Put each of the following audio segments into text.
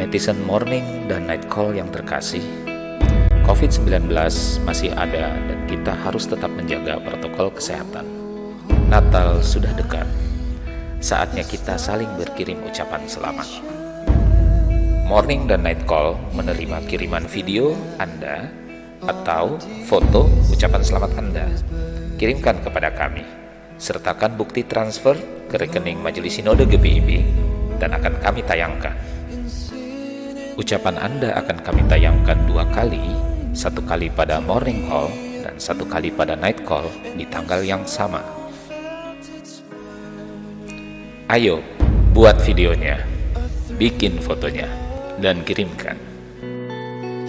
Netizen morning dan night call yang terkasih, COVID-19 masih ada dan kita harus tetap menjaga protokol kesehatan. Natal sudah dekat, saatnya kita saling berkirim ucapan selamat. Morning dan night call menerima kiriman video Anda atau foto ucapan selamat Anda. Kirimkan kepada kami, sertakan bukti transfer ke rekening Majelis Sinode GPIB dan akan kami tayangkan. Ucapan Anda akan kami tayangkan 2 kali, 1 kali pada morning call dan 1 kali pada night call di tanggal yang sama. Ayo, buat videonya, bikin fotonya, dan kirimkan.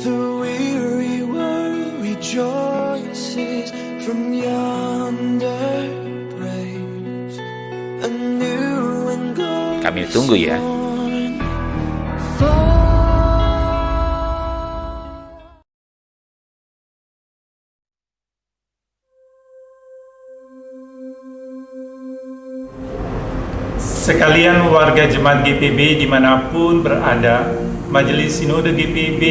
The weary world rejoices from yonder praise. A new and glorious Kami tunggu ya. Sekalian warga Jemaat GPIB dimanapun berada, Majelis Sinode GPIB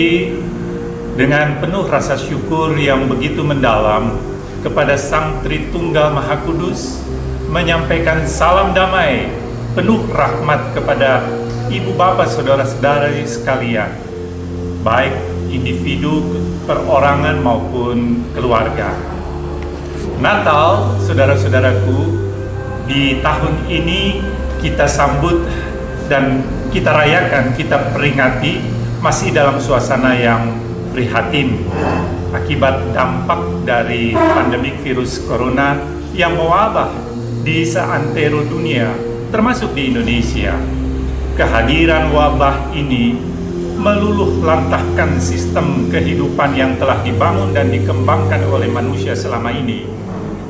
dengan penuh rasa syukur yang begitu mendalam kepada Sang Tritunggal Maha Kudus menyampaikan salam damai penuh rahmat kepada ibu bapak saudara-saudari sekalian, baik individu, perorangan maupun keluarga. Natal, saudara-saudaraku, di tahun ini kita sambut dan kita rayakan, kita peringati masih dalam suasana yang prihatin akibat dampak dari pandemik virus corona yang mewabah di seantero dunia, termasuk di Indonesia. Kehadiran wabah ini meluluh lantahkan sistem kehidupan yang telah dibangun dan dikembangkan oleh manusia selama ini.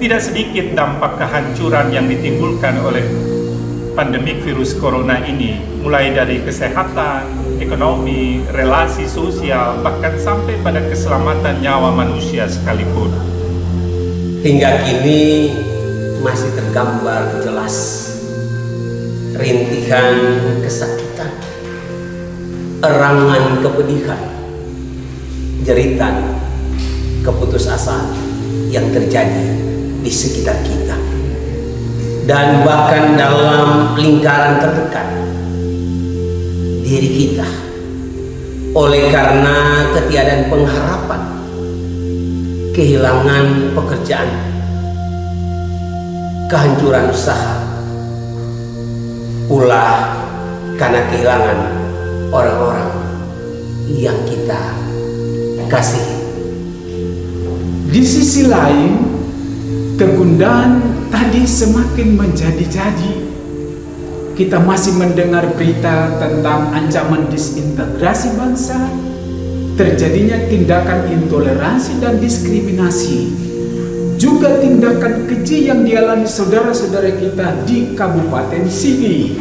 Tidak sedikit dampak kehancuran yang ditimbulkan oleh pandemik virus corona ini, mulai dari kesehatan, ekonomi, relasi sosial, bahkan sampai pada keselamatan nyawa manusia sekalipun. Hingga kini masih tergambar jelas rintihan kesakitan, erangan kepedihan, jeritan keputusasaan yang terjadi di sekitar kita. Dan bahkan dalam lingkaran terdekat diri kita, oleh karena ketiadaan pengharapan, kehilangan pekerjaan, kehancuran usaha, pula karena kehilangan orang-orang yang kita kasihi. Di sisi lain, kegundahan tadi semakin menjadi-jadi. Kita masih mendengar berita tentang ancaman disintegrasi bangsa, terjadinya tindakan intoleransi dan diskriminasi, juga tindakan keji yang dialami saudara-saudara kita di Kabupaten Sigi.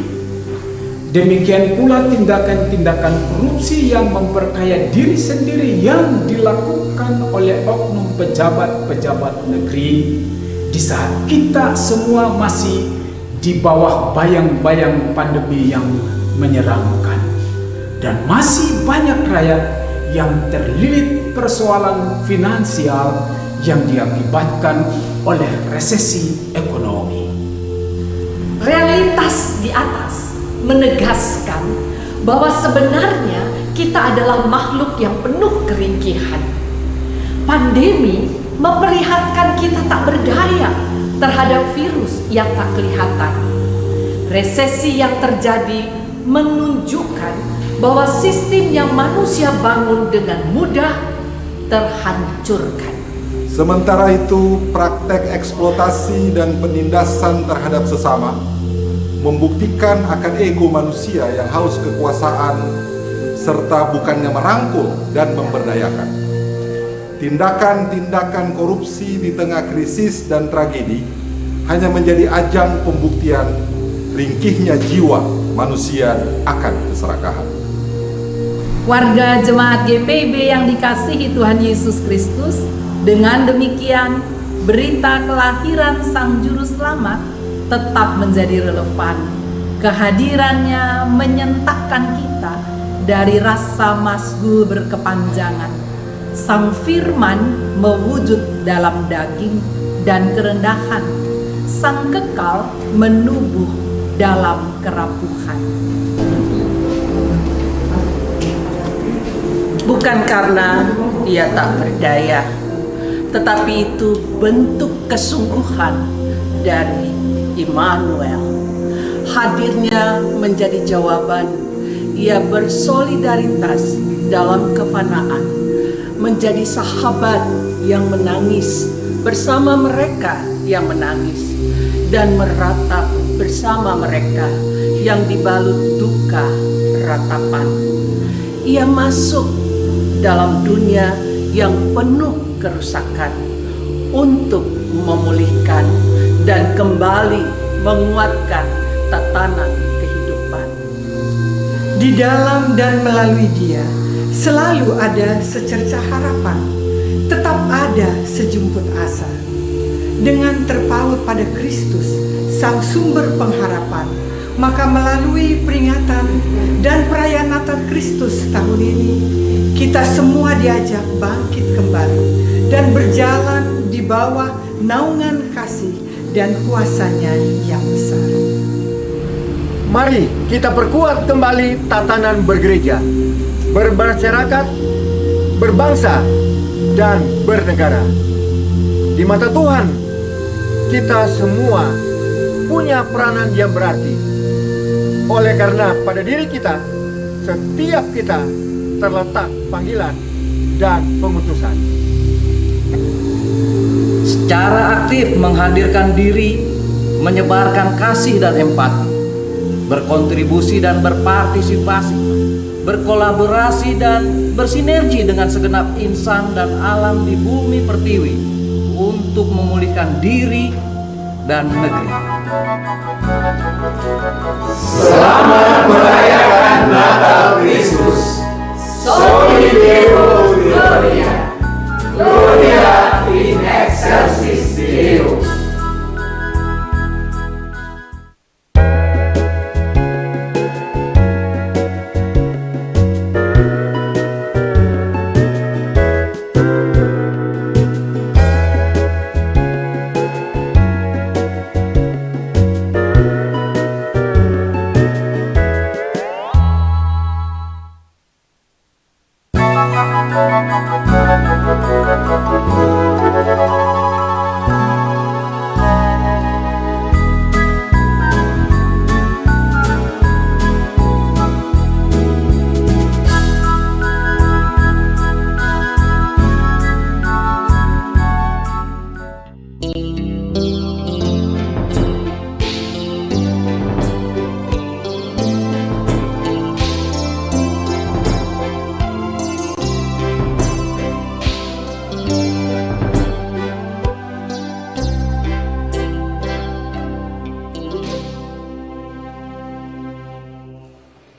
Demikian pula tindakan-tindakan korupsi yang memperkaya diri sendiri yang dilakukan oleh oknum pejabat-pejabat negeri, di saat kita semua masih di bawah bayang-bayang pandemi yang menyeramkan, dan masih banyak rakyat yang terlilit persoalan finansial yang diakibatkan oleh resesi ekonomi. Realitas di atas menegaskan bahwa sebenarnya kita adalah makhluk yang penuh keringkihan. Pandemi memperlihatkan kita tak berdaya terhadap virus yang tak kelihatan. Resesi yang terjadi menunjukkan bahwa sistem yang manusia bangun dengan mudah terhancurkan. Sementara itu, praktek eksploitasi dan penindasan terhadap sesama membuktikan akan ego manusia yang haus kekuasaan serta bukannya merangkul dan memberdayakan. Tindakan-tindakan korupsi di tengah krisis dan tragedi hanya menjadi ajang pembuktian ringkihnya jiwa manusia akan keserakahan. Warga jemaat GPIB yang dikasihi Tuhan Yesus Kristus, dengan demikian berita kelahiran Sang Juru Selamat tetap menjadi relevan. Kehadirannya menyentakkan kita dari rasa masgul berkepanjangan. Sang Firman mewujud dalam daging dan kerendahan. Sang Kekal menubuh dalam kerapuhan. Bukan karena dia tak berdaya, tetapi itu bentuk kesungguhan dari Immanuel. Hadirnya menjadi jawaban. Ia bersolidaritas dalam kefanaan, menjadi sahabat yang menangis bersama mereka yang menangis, dan meratap bersama mereka yang dibalut duka ratapan. Ia masuk dalam dunia yang penuh kerusakan untuk memulihkan dan kembali menguatkan tatanan kehidupan. Di dalam dan melalui Dia selalu ada secercah harapan, tetap ada sejumput asa. Dengan terpaut pada Kristus, Sang Sumber pengharapan, maka melalui peringatan dan perayaan Natal Kristus tahun ini, kita semua diajak bangkit kembali dan berjalan di bawah naungan kasih dan kuasa-Nya yang besar. Mari kita perkuat kembali tatanan bergereja, bermasyarakat, berbangsa, dan bernegara. Di mata Tuhan, kita semua punya peranan yang berarti. Oleh karena pada diri kita, setiap kita terletak panggilan dan pengutusan. Secara aktif menghadirkan diri, menyebarkan kasih dan empati, berkontribusi dan berpartisipasi, berkolaborasi dan bersinergi dengan segenap insan dan alam di bumi pertiwi untuk memulihkan diri dan negeri. Selamat merayakan Natal Kristus. Soli Deo Gloria. Gloria in excelsis Deo.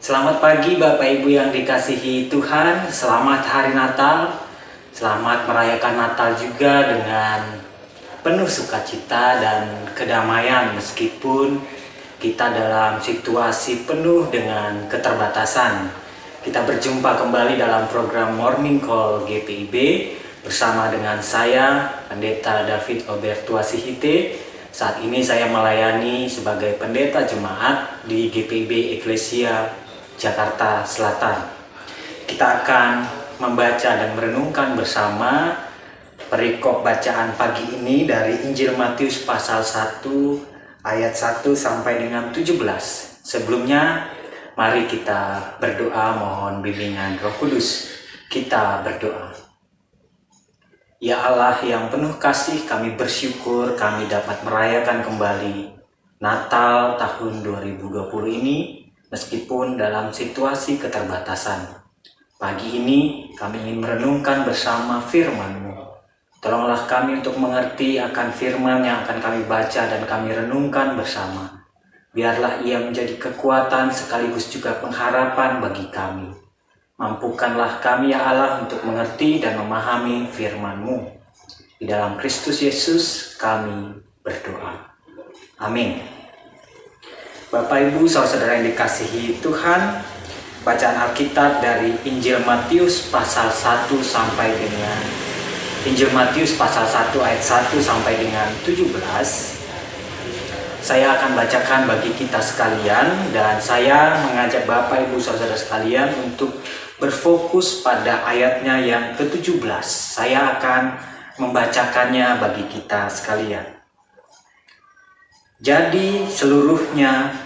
Selamat pagi Bapak Ibu yang dikasihi Tuhan, selamat hari Natal, selamat merayakan Natal juga dengan penuh sukacita dan kedamaian meskipun kita dalam situasi penuh dengan keterbatasan. Kita berjumpa kembali dalam program Morning Call GPIB bersama dengan saya, Pendeta David Obertua Sihite. Saat ini saya melayani sebagai pendeta jemaat di GPIB Eklesia Jakarta Selatan. Kita akan membaca dan merenungkan bersama perikop bacaan pagi ini dari Injil Matius pasal 1 ayat 1 sampai dengan 17. Sebelumnya, Mari kita berdoa mohon bimbingan Roh Kudus. Kita berdoa. Ya Allah yang penuh kasih, kami bersyukur kami dapat merayakan kembali Natal tahun 2020 ini meskipun dalam situasi keterbatasan. Pagi ini kami ingin merenungkan bersama firman-Mu. Tolonglah kami untuk mengerti akan firman yang akan kami baca dan kami renungkan bersama. Biarlah ia menjadi kekuatan sekaligus juga pengharapan bagi kami. Mampukanlah kami ya Allah untuk mengerti dan memahami firman-Mu. Di dalam Kristus Yesus kami berdoa. Amin. Bapak Ibu saudara-saudara yang dikasihi Tuhan, bacaan Alkitab dari Injil Matius pasal 1 sampai dengan Injil Matius pasal 1 ayat 1 sampai dengan 17. Saya akan bacakan bagi kita sekalian dan saya mengajak Bapak Ibu saudara sekalian untuk berfokus pada ayatnya yang ke-17. Saya akan membacakannya bagi kita sekalian. Jadi seluruhnya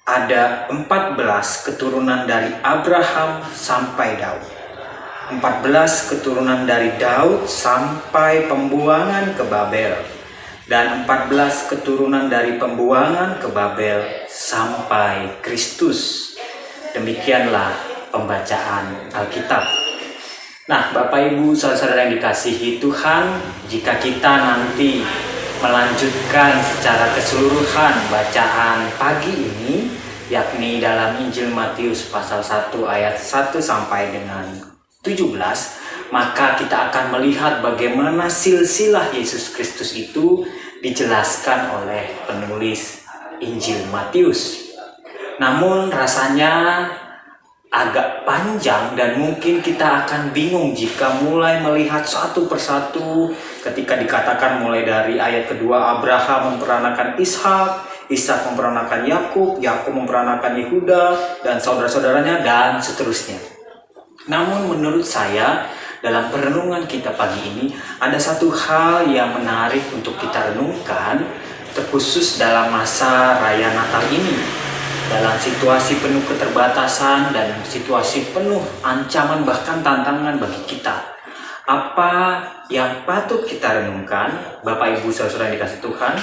ada 14 keturunan dari Abraham sampai Daud. 14 keturunan dari Daud sampai pembuangan ke Babel. Dan 14 keturunan dari pembuangan ke Babel sampai Kristus. Demikianlah pembacaan Alkitab. Nah, Bapak Ibu saudara-saudara yang dikasihi Tuhan, jika kita nanti melanjutkan secara keseluruhan bacaan pagi ini, yakni dalam Injil Matius pasal 1 ayat 1 sampai dengan 17, maka kita akan melihat bagaimana silsilah Yesus Kristus itu dijelaskan oleh penulis Injil Matius. Namun rasanya agak panjang dan mungkin kita akan bingung jika mulai melihat satu persatu ketika dikatakan mulai dari ayat kedua Abraham memperanakan Ishak, Ishak memperanakan Yakub, Yakub memperanakan Yehuda dan saudara-saudaranya dan seterusnya. Namun menurut saya dalam perenungan kita pagi ini ada satu hal yang menarik untuk kita renungkan terkhusus dalam masa raya Natal ini. Dalam situasi penuh keterbatasan dan situasi penuh ancaman bahkan tantangan bagi kita. Apa yang patut kita renungkan, Bapak Ibu saudara yang dikasihi Tuhan?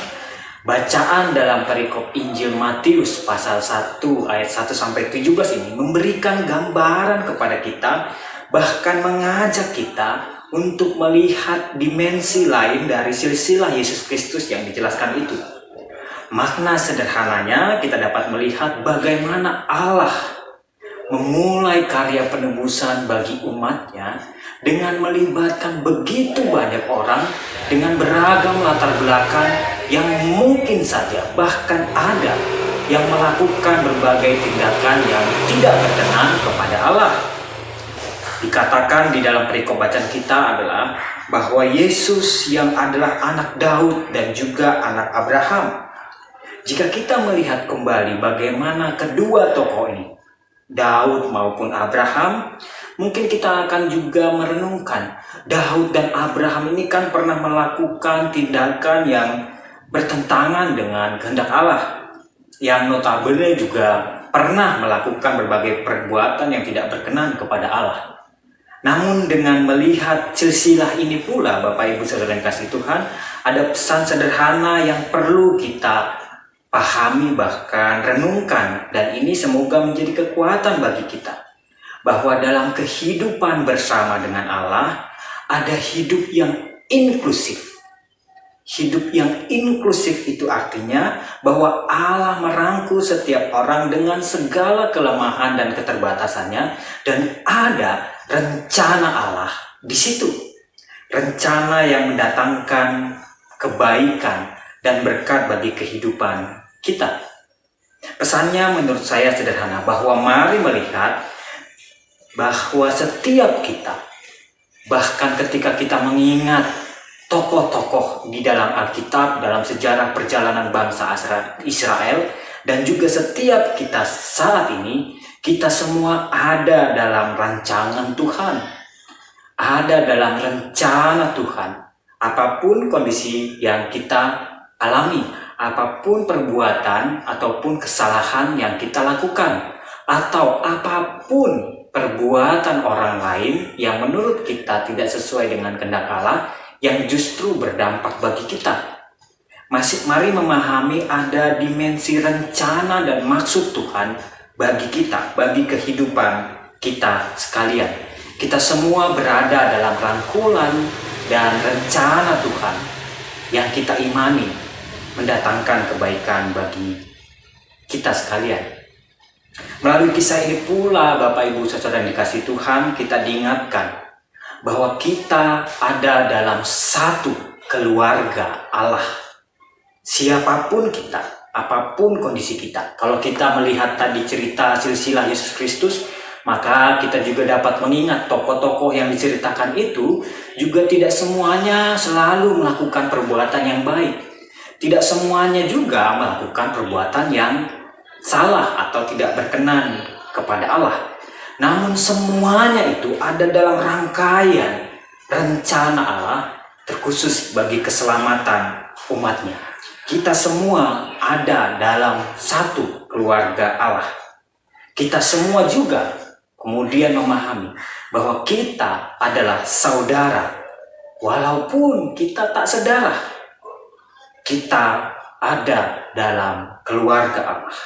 Bacaan dalam perikop Injil Matius pasal 1 ayat 1 sampai 17 ini memberikan gambaran kepada kita, bahkan mengajak kita untuk melihat dimensi lain dari silsilah Yesus Kristus yang dijelaskan itu. Makna sederhananya kita dapat melihat bagaimana Allah memulai karya penebusan bagi umatnya dengan melibatkan begitu banyak orang dengan beragam latar belakang yang mungkin saja bahkan ada yang melakukan berbagai tindakan yang tidak berkenan kepada Allah. Dikatakan di dalam perikop bacaan kita adalah bahwa Yesus yang adalah anak Daud dan juga anak Abraham. Jika kita melihat kembali bagaimana kedua tokoh ini, Daud maupun Abraham, mungkin kita akan juga merenungkan Daud dan Abraham ini kan pernah melakukan tindakan yang bertentangan dengan kehendak Allah, yang notabene juga pernah melakukan berbagai perbuatan yang tidak berkenan kepada Allah. Namun dengan melihat silsilah ini pula, Bapak Ibu saudara yang kasih Tuhan, ada pesan sederhana yang perlu kita pahami bahkan renungkan, dan ini semoga menjadi kekuatan bagi kita bahwa dalam kehidupan bersama dengan Allah ada hidup yang inklusif. Hidup yang inklusif itu artinya bahwa Allah merangkul setiap orang dengan segala kelemahan dan keterbatasannya, dan ada rencana Allah di situ. Rencana yang mendatangkan kebaikan dan berkat bagi kehidupan kita. Pesannya menurut saya sederhana, bahwa mari melihat bahwa setiap kita, bahkan ketika kita mengingat tokoh-tokoh di dalam Alkitab, dalam sejarah perjalanan bangsa Israel, dan juga setiap kita saat ini, kita semua ada dalam rancangan Tuhan, ada dalam rencana Tuhan. Apapun kondisi yang kita alami, apapun perbuatan ataupun kesalahan yang kita lakukan, atau apapun perbuatan orang lain yang menurut kita tidak sesuai dengan kehendak Allah yang justru berdampak bagi kita. Mari memahami ada dimensi rencana dan maksud Tuhan bagi kita, bagi kehidupan kita sekalian. Kita semua berada dalam rangkulan dan rencana Tuhan yang kita imani mendatangkan kebaikan bagi kita sekalian. Melalui kisah ini pula, Bapak Ibu Saudara yang dikasihi Tuhan, kita diingatkan bahwa kita ada dalam satu keluarga Allah. Siapapun kita, apapun kondisi kita, kalau kita melihat tadi cerita silsilah Yesus Kristus, maka kita juga dapat mengingat tokoh-tokoh yang diceritakan itu juga tidak semuanya selalu melakukan perbuatan yang baik. Tidak semuanya juga melakukan perbuatan yang salah atau tidak berkenan kepada Allah. Namun semuanya itu ada dalam rangkaian rencana Allah terkhusus bagi keselamatan umatnya. Kita semua ada dalam satu keluarga Allah. Kita semua juga kemudian memahami bahwa kita adalah saudara. Walaupun kita tak sedarah, kita ada dalam keluarga Allah.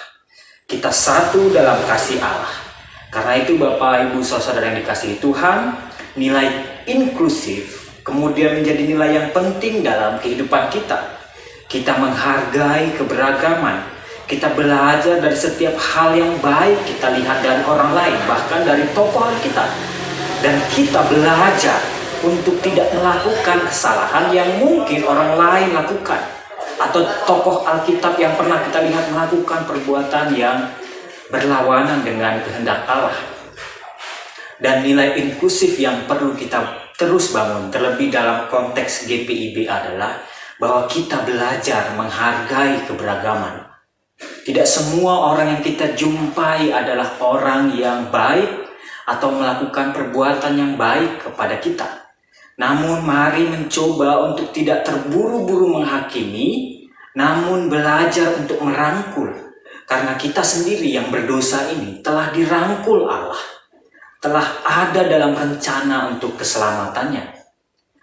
Kita satu dalam kasih Allah. Karena itu Bapak Ibu Saudara yang dikasihi Tuhan, nilai inklusif kemudian menjadi nilai yang penting dalam kehidupan kita. Kita menghargai keberagaman. Kita belajar dari setiap hal yang baik kita lihat dari orang lain, bahkan dari tokoh kita. Dan kita belajar untuk tidak melakukan kesalahan yang mungkin orang lain lakukan. Atau tokoh Alkitab yang pernah kita lihat melakukan perbuatan yang berlawanan dengan kehendak Allah. Dan nilai inklusif yang perlu kita terus bangun, terlebih dalam konteks GPIB adalah bahwa kita belajar menghargai keberagaman. Tidak semua orang yang kita jumpai adalah orang yang baik atau melakukan perbuatan yang baik kepada kita. Namun mari mencoba untuk tidak terburu-buru menghakimi, namun belajar untuk merangkul. Karena kita sendiri yang berdosa ini telah dirangkul Allah, telah ada dalam rencana untuk keselamatannya.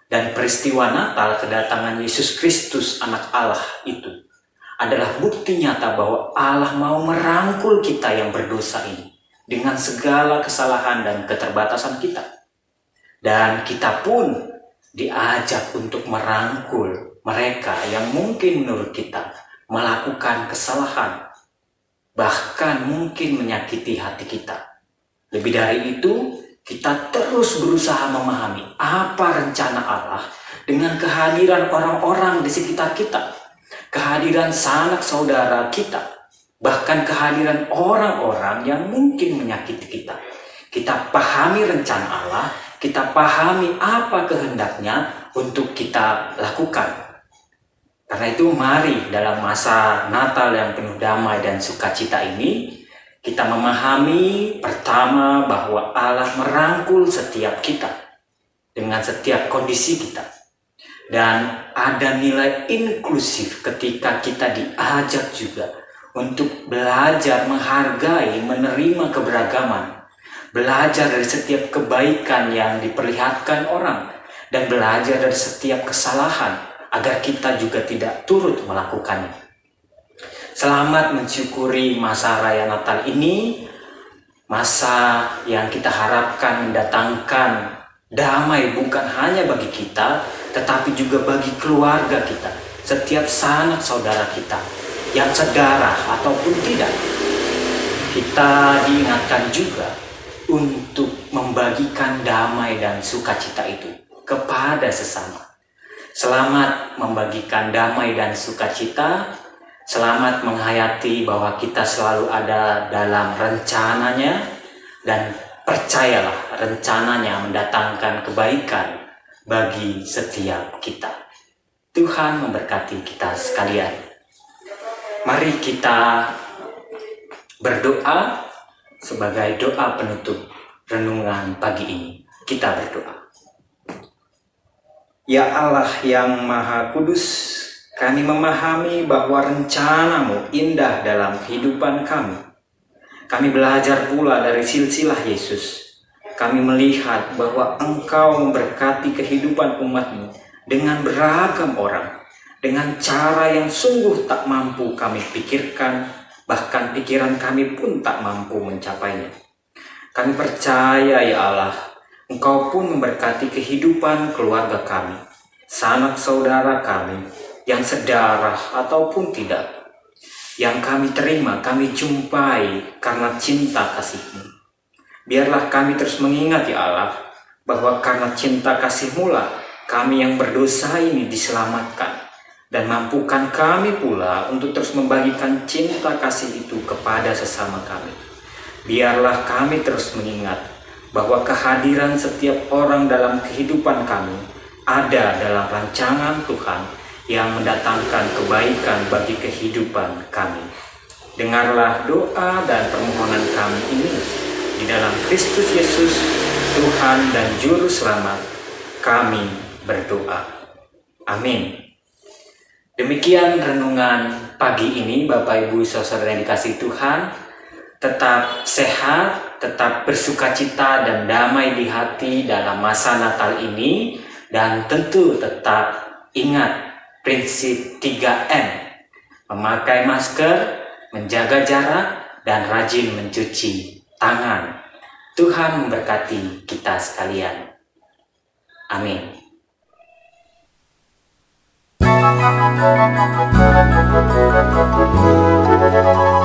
Dan peristiwa Natal, kedatangan Yesus Kristus anak Allah itu adalah bukti nyata bahwa Allah mau merangkul kita yang berdosa ini dengan segala kesalahan dan keterbatasan kita. Dan kita pun diajak untuk merangkul mereka yang mungkin menurut kita melakukan kesalahan, bahkan mungkin menyakiti hati kita. Lebih dari itu, kita terus berusaha memahami apa rencana Allah dengan kehadiran orang-orang di sekitar kita, kehadiran sanak saudara kita, bahkan kehadiran orang-orang yang mungkin menyakiti kita. Kita pahami rencana Allah, kita pahami apa kehendaknya untuk kita lakukan. Karena itu mari dalam masa Natal yang penuh damai dan sukacita ini, kita memahami pertama bahwa Allah merangkul setiap kita dengan setiap kondisi kita. Dan ada nilai inklusif ketika kita diajak juga untuk belajar menghargai, menerima keberagaman. Belajar dari setiap kebaikan yang diperlihatkan orang. Dan belajar dari setiap kesalahan agar kita juga tidak turut melakukannya. Selamat mensyukuri masa raya Natal ini, masa yang kita harapkan mendatangkan damai bukan hanya bagi kita, tetapi juga bagi keluarga kita, setiap sanak saudara kita, yang sedarah ataupun tidak. Kita diingatkan juga untuk membagikan damai dan sukacita itu kepada sesama. Selamat membagikan damai dan sukacita. Selamat menghayati bahwa kita selalu ada dalam rencananya, dan percayalah rencananya mendatangkan kebaikan bagi setiap kita. Tuhan memberkati kita sekalian. Mari kita berdoa sebagai doa penutup renungan pagi ini. Kita berdoa. Ya Allah yang Maha Kudus, kami memahami bahwa rencana-Mu indah dalam kehidupan kami. Kami belajar pula dari silsilah Yesus. Kami melihat bahwa Engkau memberkati kehidupan umat-Mu dengan beragam orang, dengan cara yang sungguh tak mampu kami pikirkan, bahkan pikiran kami pun tak mampu mencapainya. Kami percaya ya Allah, Engkau pun memberkati kehidupan keluarga kami, sanak saudara kami, yang sedarah ataupun tidak. Yang kami terima, kami jumpai karena cinta kasih-Mu. Biarlah kami terus mengingat ya Allah, bahwa karena cinta kasih-Mu lah kami yang berdosa ini diselamatkan. Dan mampukan kami pula untuk terus membagikan cinta kasih itu kepada sesama kami. Biarlah kami terus mengingat bahwa kehadiran setiap orang dalam kehidupan kami ada dalam rancangan Tuhan yang mendatangkan kebaikan bagi kehidupan kami. Dengarlah doa dan permohonan kami ini di dalam Kristus Yesus, Tuhan dan Juru Selamat. Kami berdoa. Amin. Demikian renungan pagi ini, Bapak Ibu Saudara yang dikasihi Tuhan. Tetap sehat, tetap bersukacita dan damai di hati dalam masa Natal ini, dan tentu tetap ingat prinsip 3M, memakai masker, menjaga jarak, dan rajin mencuci tangan. Tuhan memberkati kita sekalian. Amin. Thank you.